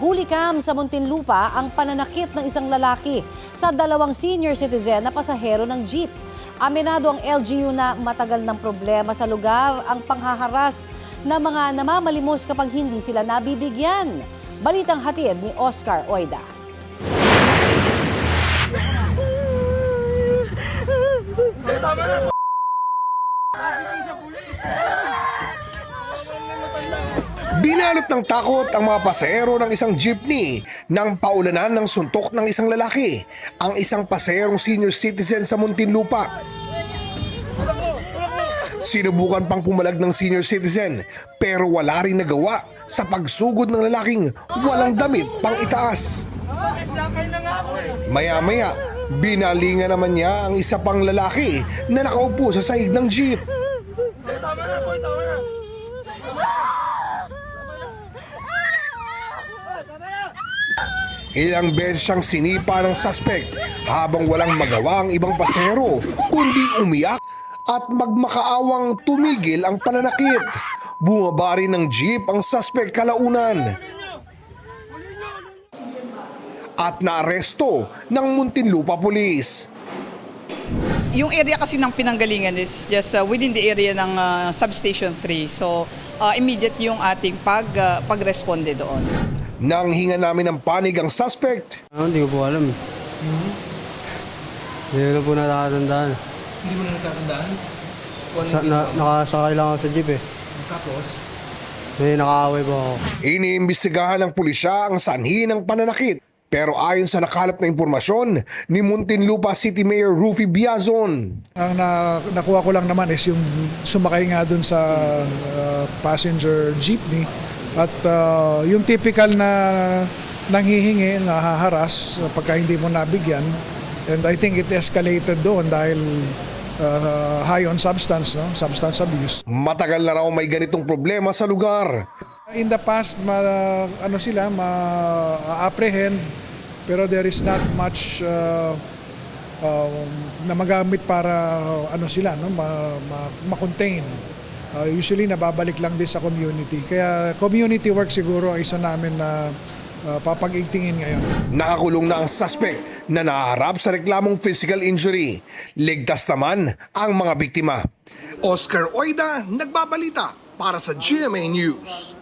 Nahuli kam sa Muntinlupa ang pananakit ng isang lalaki sa dalawang senior citizen na pasahero ng jeep. Aminado ang LGU na matagal ng problema sa lugar ang panghaharas ng mga namamalimos kapag hindi sila nabibigyan. Balitang hatid ni Oscar Oida. Binalot ng takot ang mga pasahero ng isang jeepney nang paulanan ng suntok ng isang lalaki, ang isang pasaherong senior citizen sa Muntinlupa. Sinubukan pang pumalag ng senior citizen pero wala ring nagawa sa pagsugod ng lalaking walang damit pang itaas. Maya-maya, binalingan naman niya ang isa pang lalaki na nakaupo sa sahig ng jeep. Ilang beses siyang sinipa ng suspect habang walang magawa ang ibang pasahero kundi umiyak at magmakaawang tumigil ang pananakit. Bumaba rin ng jeep ang suspect kalaunan at naaresto ng Muntinlupa Police. Yung area kasi ng pinanggalingan is just within the area ng Substation 3. So immediate yung ating pagresponde doon. Nang hinga namin ng panig ang suspect, Hindi ko po alam. Hindi ko po natatandaan. Hindi mo na natatandaan? Nakasakay lang ako sa jeep eh. Tapos? May nakaaway po ako. iniimbestigahan ng pulisya ang sanhi ng pananakit. Pero ayon sa nakalap na impormasyon ni Muntinlupa City Mayor Rufy Biazon, Ang nakuha ko lang naman is yung sumakay nga dun sa passenger jeepney at yung typical na nanghihingi, nahaharas pagka hindi mo nabigyan. And I think it escalated doon dahil high on substance, no? Substance abuse. matagal na raw may ganitong problema sa lugar. In the past, ma-apprehend pero there is not much na magamit para ma-contain. Usually nababalik lang din sa community. Kaya community work siguro ay isa namin na papag-igtingin ngayon. Nakakulong na ang suspect na naharap sa reklamong physical injury. Ligtas naman ang mga biktima. Oscar Oida, nagbabalita para sa GMA News.